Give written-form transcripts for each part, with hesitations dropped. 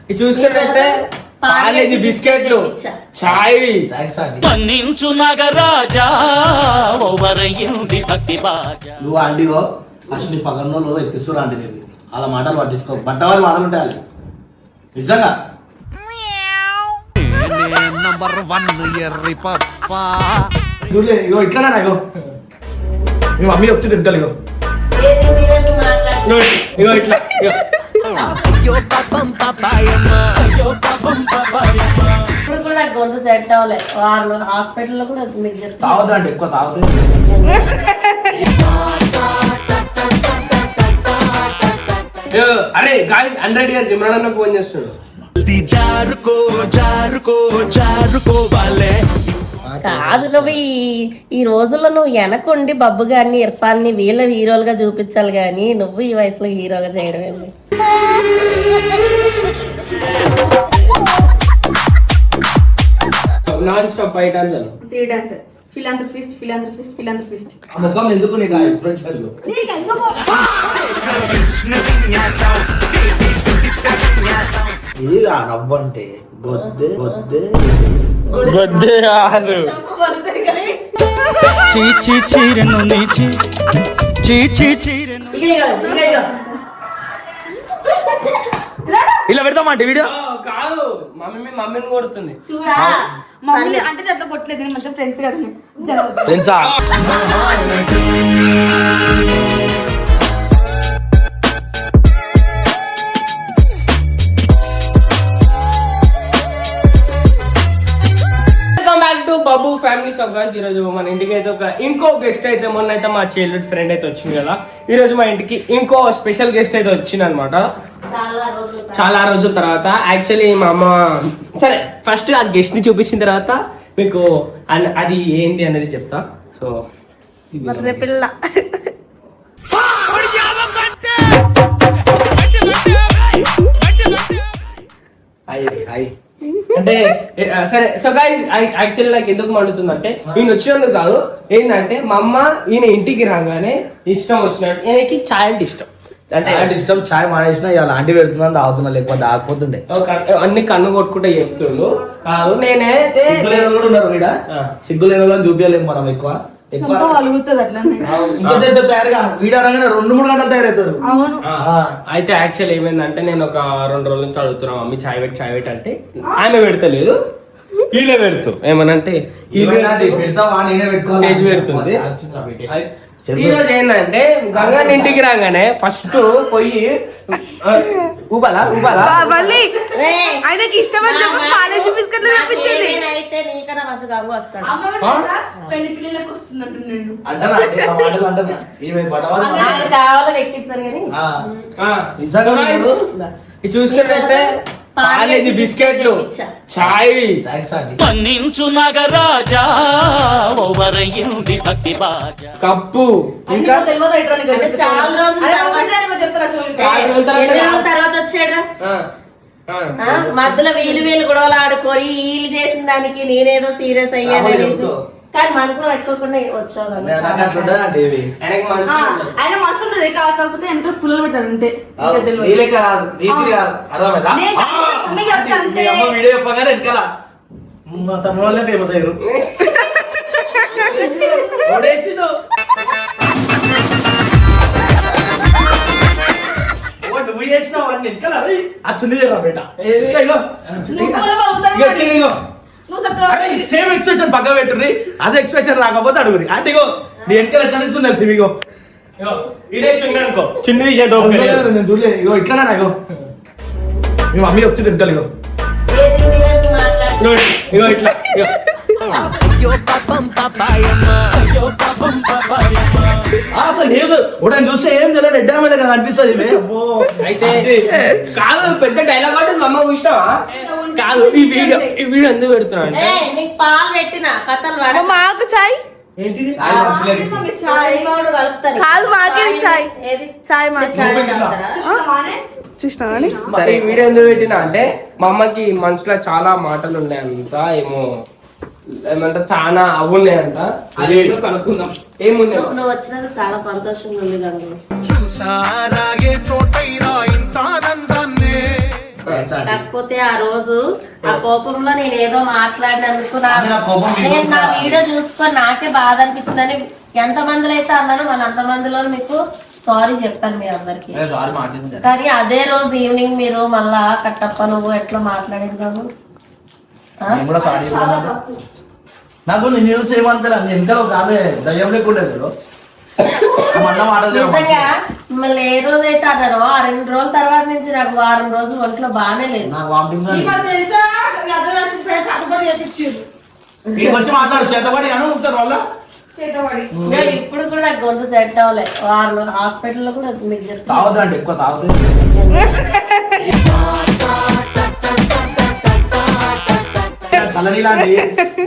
ఇది చూసుకున్నట్టే పాలేజీ బిస్కెట్లు చాయ్ పన్నించు నగరాజా ఓవరయింది భక్తి బాజా. నువ్వు ఆంటీగో ఫస్ట్ నీ పక్కన ఎక్కిస్తురా ఆంటీ నేను అలా మాటలు పట్టించుకో బట్టవారి మాటలు ఉంటాయి వాళ్ళు నిజంగా నంబర్ 1 ఎర్రి పప్పా. చూడలే ఇగో ఇట్లానే రాగో మీ మమ్మీ చెప్తుంటే ఇంటలు ఇగో ఇగో ఇట్లా అయ్యో పాపం పాపాయమ్మ, అయ్యో పాపం పాపాయమ్మ. ఇప్పుడు కూడా గొంతు సెట్ అవ్వలే వాళ్ళు హాస్పిటల్లో కూడా మీకు చెప్తాను తాగుతుంటే ఎక్కువ తాగుతుంది అరే గాయ్స్ 100 ఇయర్స్ ఇమ్రాన్ అన్న ఫోన్ చేస్తున్నాడు. జారుకో జారుకో జారుకోవాలే. కాదు నువ్వు ఈ రోజుల్లో నువ్వు వెనకుండి బబ్బు గారిని ఇర్ఫాన్ ని వీళ్ళ హీరోలుగా చూపించాలి గానీ నువ్వు ఈ వయసులో హీరోగా చేయడం ఏంది? నాన్ స్టాప్ 5 times అన్న 3 times philanthropist. ఆ ముఖం ఎందుకు నీకు ఆ ఎక్స్ప్రెషన్లు ఇది నవ్వంటే గొద్దే గొద్దే గొద్దే కాదు చీచి చీరెను నీచి చీచి చీరెను. ఇలా పెడతామంటే వీడియో కాదు మమ్మీని కొడుతుంది. చూడా మమ్మీ అంటే అట్లా కొట్టలేదు మంచిగా ఫ్రెండ్స్ కదా ఫ్రెండ్సా బాబు ఫ్యామిలీ సబ్స్క్రైబర్స్. ఈరోజు మన ఇంటికి అయితే ఇంకో గెస్ట్ అయితే మొన్న అయితే మా చైల్డ్హుడ్ ఫ్రెండ్ అయితే వచ్చింది కదా. ఈ రోజు మా ఇంటికి ఇంకో స్పెషల్ గెస్ట్ అయితే వచ్చింది అనమాట చాలా రోజుల తర్వాత. యాక్చువల్లీ మా అమ్మ సరే ఫస్ట్ ఆ గెస్ట్ ని చూపించిన తర్వాత మీకు అది ఏంటి అనేది చెప్తా. సో పిల్ల అంటే సరే సో గైస్ యాక్చువల్లీ నాకు ఎందుకు మండుతుందంటే ఈయన వచ్చినందుకు కాదు, ఏంటంటే మా అమ్మ ఈయన ఇంటికి రాగానే ఇష్టం వచ్చినట్టు ఈయనకి చాయ్ అంటే ఇష్టం. అంటే ఇష్టం చాయ్ మానేసిన ఇవాళ ఆంటీ పెడుతుందని తాగుతున్నా లేకపోతే ఆగిపోతుండే అన్ని కన్ను కొట్టుకుంటే చెప్తుండు. కాదు నేనైతే సిగ్గులేని కూడా ఉన్నారు ఇక్కడ సిగ్గులేని వాళ్ళని చూపించలేము మనం ఎక్కువ వీడియో రాగానే 2-3 గంటలు తయారవుతారు. అయితే యాక్చువల్ ఏమైందంటే నేను ఒక 2 రోజుల నుంచి అడుగుతున్నా మమ్మీ చాయ్ పెట్టి అంటే ఆమె పెడతలేదు, వీళ్ళే పెడుతూ ఏమనంటే పెడతావా నేనే స్టేజ్ పెడుతుంది. ఈ రోజు ఏంటంటే గంగా ఇంటికి రాగానే ఫస్ట్ పోయి ఆయనకి ఇష్టమని కాలేజీ బిస్కెట్లు తెప్పించేది. అయితే నీకన్నా ఫస్ట్ గంగు వస్తాడు. పెళ్లి పిల్లలకు వస్తున్నట్టు నేను కావాలని ఎక్కిస్తారు కానీ ఇది చూసుకున్నట్టే పాలేజీ బిస్కెట్లు చాయ్ పన్నించు నగరాజా ఓవరయింది భక్తి బాజా. కప్పు ఇంకా చాలా రోజుల తర్వాత వచ్చాడు. మధ్యలో వీళ్ళు గొడవలు ఆడుకొని వీళ్ళు చేసిన దానికి నేనేదో సీరియస్ అయ్యాను కానీ మనసులో పెట్టుకోకుండా వచ్చావు. ఆయన మస్తు ఉంటుంది కాకపోతే వెనక పుల్లలు పెడతారు అంతే. వీడియో చెప్పగానే వెనకాల మా తమ్ముడు వాళ్ళే ఫేమస్ అయ్యారు. నువ్వు చేసినావు అన్ని వెనకాల ఆ చున్నీ రా బేట సేమ్ ఎక్స్ప్రెషన్ పక్క పెట్టుర్రి అదే ఎక్స్ప్రెషన్ రాకపోతే అడుగురి అంటే ఇగో నీ వెనకాల ఎట్లా నుంచి తెలుసు ఇగో ఇదే చున్నీ అనుకో చున్నీ నేను చూడలేదు ఇగో ఇట్లానే రాగో మీ మమ్మీ చెప్తుంటే ఇంటలు ఇగో ఇగో ఇట్లా అయ్యో పాపం పాపాయమ్మ, అయ్యో పాపం పాపాయమ్మ. అసలు లేదు ఉడని చూస్తే ఏం తెలియదు ఎడ్డా మీద కదా అనిపిస్తుంది. అయితే కాదు పెద్ద డైలాగ్ అంటే మా అమ్మ చూసినావా? కాదు ఈ వీడియో ఎందుకు పెడుతున్నా అంటే నీకు పాలు పెట్టిన కథలు మాకు చాయ్ ఏంటిది చాయ్ పౌడర్ కలుపుతాను కాదు మాకే చాయ్ చాయ్ మా చాయ్ చూసినా. సరే ఈ వీడియో ఎందుకు పెట్టినా అంటే మా అమ్మకి మనసులో చాలా మాటలు ఉన్నాయంట, ఏమో ఏమంటారు చాలా అవున్నాయంట. అది ఏదో కనుక్కుందాం. ఏముంది నువ్వు వచ్చినందుకు చాలా సంతోషంగా ఉంది గంగు. చూసారాగే చోటైరా ఇంత ఆనందాన్నే. కాకపోతే ఆ రోజు ఆ కోపంలో నేను ఏదో మాట్లాడినందుకు నా కోపం మీకు నేను నా వీడియో చూసుకొని నాకే బాధ అనిపించిందని ఎంత మందిలో అయితే అన్నాను మన అంత మందిలో మీకు సారీ చెప్తాను మీ అందరికి. కానీ అదే రోజు ఈవినింగ్ మీరు మళ్ళా కట్టప్ప నువ్వు ఎట్లా మాట్లాడిందాము నాకు నేను చేయమంటారా ఎంత ఒక ఆమె దయ్యం లేకుండేది నిజంగా మళ్ళీ ఏ రోజు అయితే అన్నారో ఆ 2 రోజుల తర్వాత నుంచి నాకు వారం రోజులు ఒంట్లో బాగానే లేదు. వచ్చి మాట్లాడు చేతబడి అను ఒకసారి వల్ల నేను ఇప్పుడు కూడా నాకు గొంతు తెట్టవలే వారం హాస్పిటల్లో కూడా మీకు చెప్తాను. తాగుదండి ఎక్కువ తాగుతుంది. చల్లనీలాంటి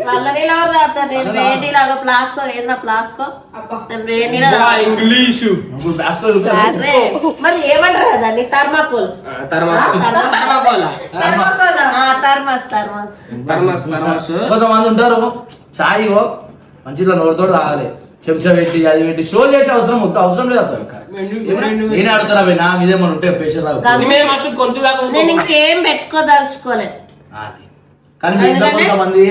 చల్లనీళ్ళు ఎవరు తాగుతారు? నేను వేడిలో ప్లాస్కో ఏదైనా ప్లాస్కో నేను వేడిలో ఇంగ్లీషు మరి ఏమంటారు కదా నీ థర్మాకోల్ థర్మస్ కొంతమంది ఉంటారు చాయ్ మంచిగా నోరుతో తాగాలి చెంచా పెట్టి అది పెట్టి షో చేసే అవసరం లేదు అసలు. నేనే అడుగుతారా నా మీదేమన్నా ఉంటే పేషెంట్ నేను ఇంకేం పెట్టుకోదలుచుకోలేదు. కానీ కొంతమంది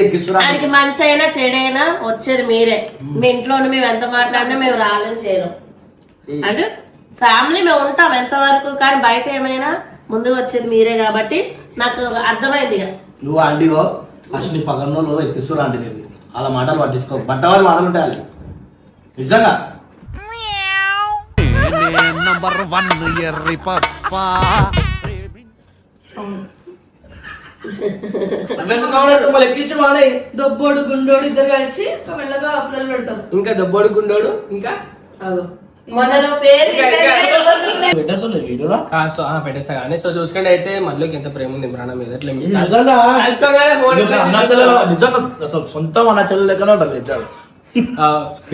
ఆయనకి మంచి అయినా చెడైనా వచ్చేది మీరే. మీ ఇంట్లో మేము ఎంత మాట్లాడినా మేము రాలేని చేయడం అంటే ఫ్యామిలీ మేము ఉంటాం ఎంతవరకు, కానీ బయట ఏమైనా ముందుకు వచ్చేది మీరే కాబట్టి నాకు అర్థమైంది. ఇక నువ్వు ఆంటీగో ఫస్ట్ నీ పక్కన ఎక్కిస్తురా ఆంటీ నేను అలా మాటలు పట్టించుకో. బట్టవాళ్ళు మాటలు ఉంటాయి అది నిజంగా. నంబర్ 1 ఎర్రి పప్పా ఎక్కించి మానే దొబ్బోడు గుండోడు ఇద్దరు కలిసి మెల్లగా పిల్లలు పెడతాం. ఇంకా దబ్బోడు గుండోడు ఇంకా పెట్టేస్తా కానీ. సో చూసుకుంటే అయితే మళ్ళీ ఎంత ప్రేమ ఉంది ఇమ్రాన్ మీద. సొంతం అన్న చెల్లెలు లెక్కనే ఉంటుంది ఇద్దరు.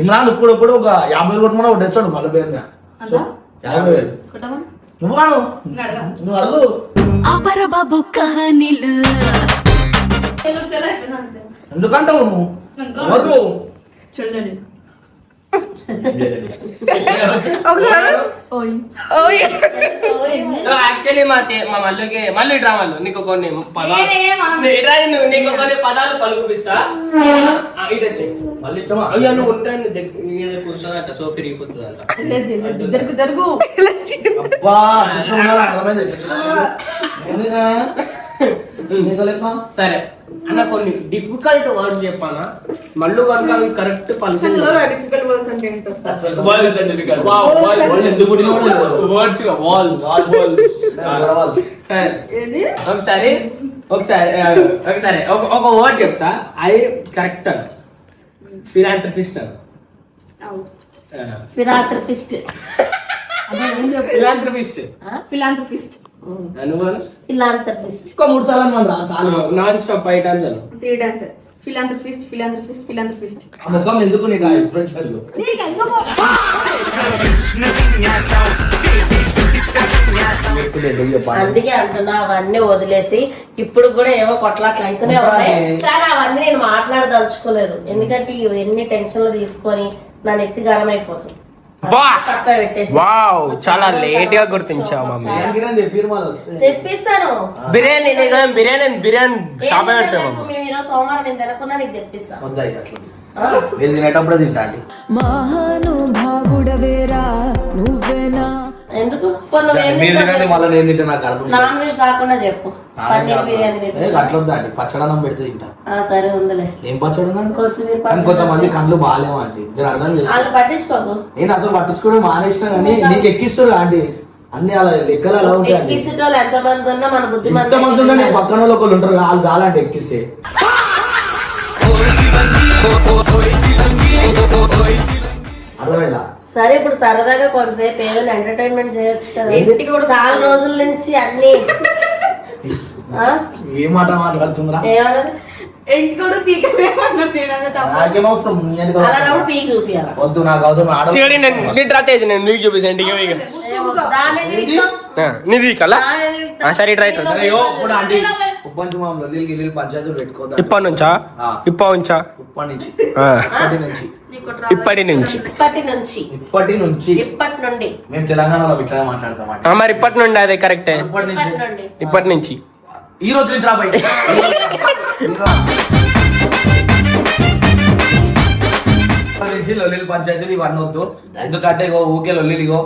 ఇమ్రాన్ ఇప్పుడు ఒక 50,000 కొట్టమన్నా కొట్టేస్తాడు మళ్ళీ పేరుగా 50,000. నువ్వు కాను నువ్వు అడుగు అపరబాబు కహానీలు ఎందుకంటావు నువ్వు ఎవరు చూడండి యాక్చువల్లీ మా మళ్ళీ ఇట్రా వాళ్ళు నీకు కొన్ని నీకు కొన్ని పదాలు పలుకుపిస్తా. మళ్ళీ ఇష్టమా అయ్యా నువ్వు ఉంటాను కూర్చోనట సో పెరిగిపోతుంది అంట. జరుగు అబ్బా అర్థమైంది. సరే అన్న కొన్ని డిఫికల్ట్ వర్డ్స్ చెప్పానా మళ్ళీ కనుక అవి కరెక్ట్ డిఫికల్ట్ వర్డ్స్ అంటే ఏంటో ఒకసారి ఒక వర్డ్ చెప్తా అది కరెక్ట్ అన్న. ఫిలాంథ్రఫిస్ట్ అన్న. ఫిలాంథ్రఫిస్ట్ ఫిలాంథ్రఫిస్ట్ ఫిలాంథ్రఫిస్ట్ ఫిలాంథ్రఫిస్ట్ 3 సార్లు అన్నమాట నాన్ స్టాప్ 5 times అన్న. 3 times ఫిలాంథ్రఫిస్ట్ ఫిలాంథ్రఫిస్ట్ ఫిలాంథ్రఫిస్ట్. ఆ ముఖం ఎందుకు నీకు ఆ ఎక్స్ప్రెషన్లు అందుకే అంటున్నా అవన్నీ వదిలేసి ఇప్పుడు కూడా ఏవో కొట్లాట్లు అయితేనే ఉన్నాయి కానీ అవన్నీ నేను మాట్లాడదలుచుకోలేదు. ఎందుకంటే ఎన్ని టెన్షన్లు తీసుకొని నా నెత్తి గరం అయిపోతుంది. పక్క పెట్టేసి చాలా లేట్ గా గుర్తించావు మమ్మీ. తెప్పిస్తాను బిర్యానీ బిర్యానీ షాప్ మేము ఈరోజు సోమవారం నేను తినకుండా నీకు తెప్పిస్తాను. తినేటప్పుడే తింటా అండి. మహానుభావుడవేరా నువ్వేనా ఎందుకు మీరు తినండి మళ్ళీ నేను తింటే నాకు అర్థం నాన్ వెజ్ కాకుండా చెప్పు. పన్నీర్ బిర్యానీ తెప్పిస్తా. అట్లా అండి పచ్చడనం పెడితే తింటా. సరే ఉందిలే. ఏం పచ్చడి కొత్తిమీర కానీ కొంతమంది కళ్ళు బాగాలేమో అండి జర అర్థం చేసుకో. వాళ్ళు పట్టించుకోకు. నేను అసలు పట్టించుకోవడం మానేసినా కానీ నీకు ఎక్కిస్తారు అండి అన్ని అలా లెక్కలు అలా ఉంటాయండి. ఎక్కించటోళ్ళు ఎంతమంది ఉన్నా మన బుద్ధి ఎంతమంది ఉన్నా నేను పక్కన వాళ్ళు ఒకళ్ళు ఉంటారు వాళ్ళు చాలా అంటే ఎక్కిస్తే. అర్థమైందా? సరే ఇప్పుడు సరదాగా కొంతసేపు ఏదైనా ఎంటర్టైన్మెంట్ చేయొచ్చు కదా. ఇంటికి కూడా చాలా రోజుల నుంచి అన్ని ఏ మాట మాట్లాడుతుందిరా ఏమన్నది ఇంకోటి అలాంటప్పుడు పీకి చూపియాలి. వద్దు నాకు అవసరం ఆడ నేను నీకు చూపిస్తాను ఇంటికి నీది కల్లా సరే రైట్ పంచాయతీలు పెట్టుకోవద్దు ఇప్పటి నుంచా ఇప్పటి నుంచి ఇప్పటి నుంచి ఇప్పటి నుంచి ఇప్పటి నుండి మేము తెలంగాణలో ఇట్లా మాట్లాడతాం. మరి ఇప్పటి నుండి అదే కరెక్టే ఇప్పటి నుంచి ఇప్పటి నుంచి ఈ రోజు నుంచి రాబోయ్ లొల్లి పంచాయతీలు ఇవన్నీ వద్దు. ఎందుకంటే ఇగో ఊకే లొల్లిగో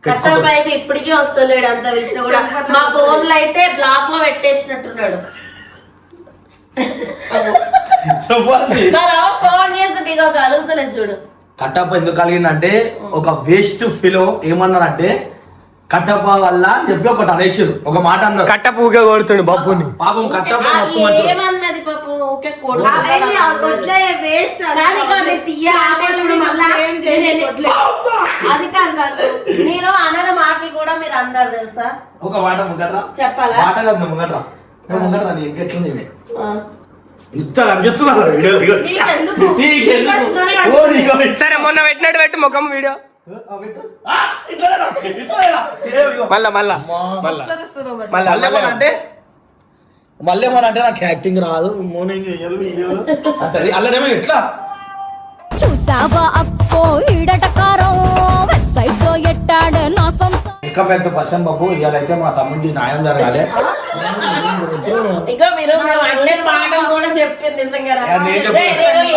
కట్టప్ప అయితే ఇప్పటికీ వస్తలేడు అంత విషయం కూడా. మా ఫోన్ లో అయితే బ్లాక్ లో పెట్టేసినట్టున్నాడు. ఫోన్ చేస్తుంటే ఇక కలుస్తలేదు చూడు. కట్టప్ప ఎందుకు కలిగిందంటే ఒక వేస్ట్ ఫిలో ఏమన్నారంటే కట్టప్ప వల్ల అని చెప్పి ఒకటి అనేసారు, ఒక మాట అన్నారు. కట్ట పూగా కొడుతుండు బాబుని. పాపం కట్టప్ప మస్తు మంచిది. ఏమన్నది పాపం ఊకే కొడు. వేస్ట్ కాదు కాదు, తీయాలంటే చూడు మళ్ళా అది కాదు కాదు. నేను అనని మాటలు కూడా మీరు అన్నారు తెలుసా. ఒక మాట ముంగట్రా చెప్పాలా? మాట కాదు ముంగట్రా ముంగట్రా నీ ఇంకెట్లుంది ఇంత కనిపిస్తున్నారు సరే మొన్న పెట్టినట్టు పెట్టి ముఖం వీడియో మళ్ళా మళ్ళా మళ్ళా మళ్ళా అంటే మళ్ళేమోనంటే నాకు యాక్టింగ్ రాదు అల్లనేమో ఎట్లా చూసావా అక్కో ఈడటకారం వెబ్సైట్ లో ఎట్టాడు నా సంసారం. వెల్కమ్ బ్యాక్ టు పర్సన్ బాబు. ఇవాళైతే మా తమ్ముడికి న్యాయం జరగాలి. ఇక మీరు అన్నీ పాఠం కూడా చెప్పింది నిజంగా. నేను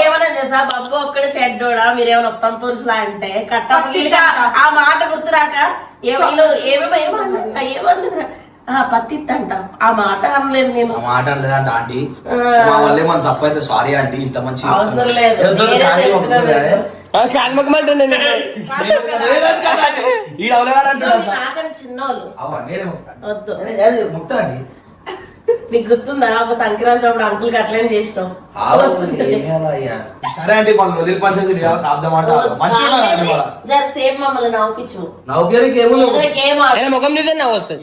ఏమన్నా తెలుసా, బాబు ఒక్కడ చెడ్డోడా మీరేమైనా ఉత్తమ పురుషులా అంటే కట్ట ఆ మాట గుర్తురాక ఏమన్నా పత్తిత్ అంట. ఆ మాట అనలేదు నేను. ఆ మాట అనలేదంట ఆంటీ. మా వల్లే మన తప్పు అయితే సారీ ఆంటీ. ఇంత మంచి అవసరం లేదు. నాకని చిన్నోళ్ళు వద్దు. నీకు గుర్తుందా ఒక సంక్రాంతి అప్పుడు అంకుల్ అట్లనే చేసినాం. సరే అండి మనం వదిలి పంచాయతీ సేపు మమ్మల్ని నవ్వుపించు. ముఖం చూసే నవ్వు వస్తుంది.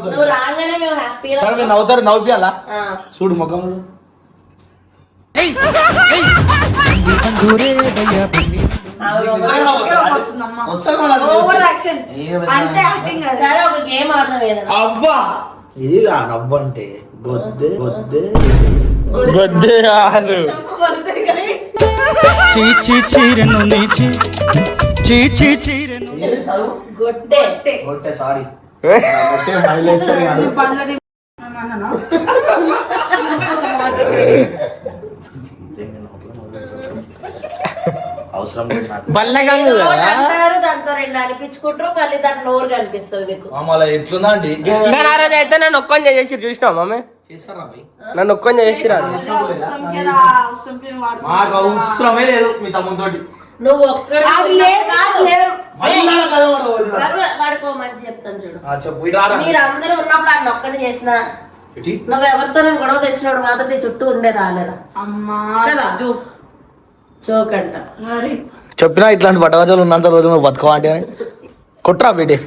నువ్వు రాగానే మేము హ్యాపీగా నవ్వుతారు నవ్వుపియాలా చూడు ముఖంలో సరే ఒక గేమ్ ఆడదాం. అబ్బా ఇది నవ్వు అంటే గొద్దే గొద్దే గొద్దే కాదు. గొట్టే సారీ అవసరం అంటారు దాంతో రెండు అనిపించుకుంటారు మళ్ళీ దాంట్లో నోరు కనిపిస్తుంది మీకు. ఎట్లుందా అండి ఆ రోజు అయితే నన్ను ఒక్కని చేసి చూసినావు మమ్మీ. చేస్తారా నన్ను ఒక్కని చేసిరా. మాకు అవసరమే లేదు మీ తమ్ముతోటి. నువ్వు ఒక్కడే పడుకోమని చెప్తాను చూడు. చెప్పు మీరు అందరూ ఉన్నప్పుడు ఆయన ఒక్కటి చేసినా నువ్వు ఎవరితో గొడవ తెచ్చినాడు మాత్రం నీ చుట్టూ ఉండేది రాలేరా అమ్మా కదా. జోక్ అంట. చెప్పినా ఇట్లాంటి పట్టగజాలు ఉన్నంత రోజు నువ్వు బతుకోవంటే కొట్టురా బేటే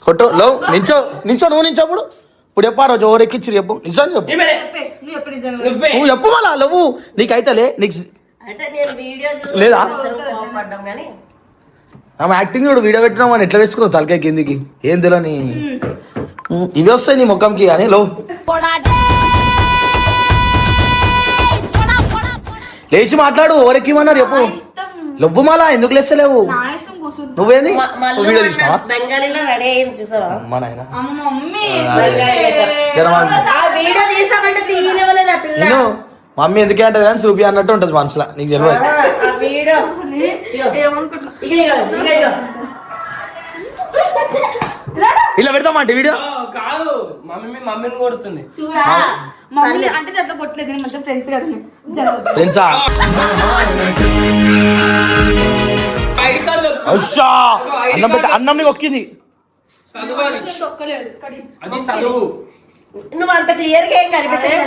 కొట్టు లో నించో నించో నువ్వు నించోప్పుడు ఇప్పుడు చెప్పా రోజు ఓరెక్కిచ్చి చెప్పు నిజం చెప్పు నువ్వు చెప్పు మళ్ళా నువ్వు నీకైతేలే నీకు అంటే నేను వీడియో లేదా? కోపడ్డాం కానీ ఆమె యాక్టింగ్ కూడా వీడియో పెట్టినావు అని ఎట్లా వేసుకున్నావు తలకాయ కిందికి ఏం తెలియని ఇవి వస్తాయి నీ ముఖంకి అని లో లేచి మాట్లాడు ఓరెక్కిమన్నారు చెప్పు లవ్వు మాలా ఎందుకు లేస్తలేవు నువ్వేంది వీడియో తీసినావా బెంగాలీలో రెడీ అయ్యింది చూసావా అమ్మా నాయన వీడియో తీసామంటే తీయనివ్వలేదు ఆ పిల్ల. నేను మమ్మీ ఎందుకే అంటే కానీ చూపి అన్నట్టు ఉంటుంది మనసులో నీకు తెలియదు ఆ వీడియో ఇలా పెడతామంటే వీడియో కాదు మమ్మీ మమ్మీని కొడుతుంది. చూడా మమ్మల్ని అంటే అట్లా కొట్టలేదు నేను మంచిగా ఫ్రెండ్స్ కదా. ఫ్రెండ్సా అన్నం పెట్ట అన్నం నీకు ఒక్కింది అది చదువు. నువ్వు అంత క్లియర్ గా ఏం కనిపించలేదు.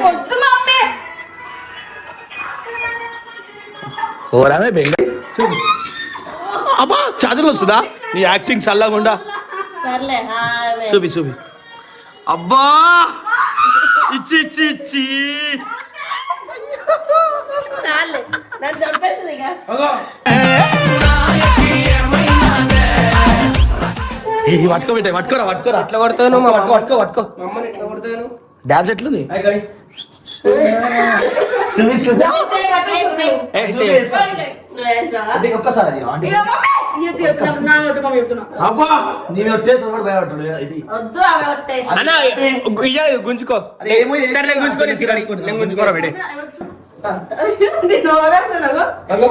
ఓరామే బెంగ అబ్బా చాదరు వస్తుందా నీ యాక్టింగ్ చల్లకుండా సర్లే చూపి చూపి అబ్బా ఇచ్చి ఇచ్చి ఇచ్చి చాలే నన్ను చంపేస్తుంది ఇక. పట్టుకోబెట్టే పట్టుకోరా పట్టుకోరా ఎట్లా కొడతాను పట్టుకో పట్టుకో పట్టుకో మమ్మల్ని ఎట్లా కొడతాను. డాన్స్ ఎట్లుంది నువ్వు వేసావా? అంటే ఒక్కసారి అది ఆంటీ ఇక మమ్మీ ఇది చెప్తున్నా నా నోటి మమ్మీ చెప్తున్నా అబ్బా నీవి వచ్చేసి కూడా భయపడ్డాడు ఇది వద్దు అవి కొట్టేసి అన్న గుంజుకో అరే, ఏమో ఇది- సరే నేను గుంజుకొని నేను గుంజుకోరా వీడే దీని ఓవరాక్షన్ అగో.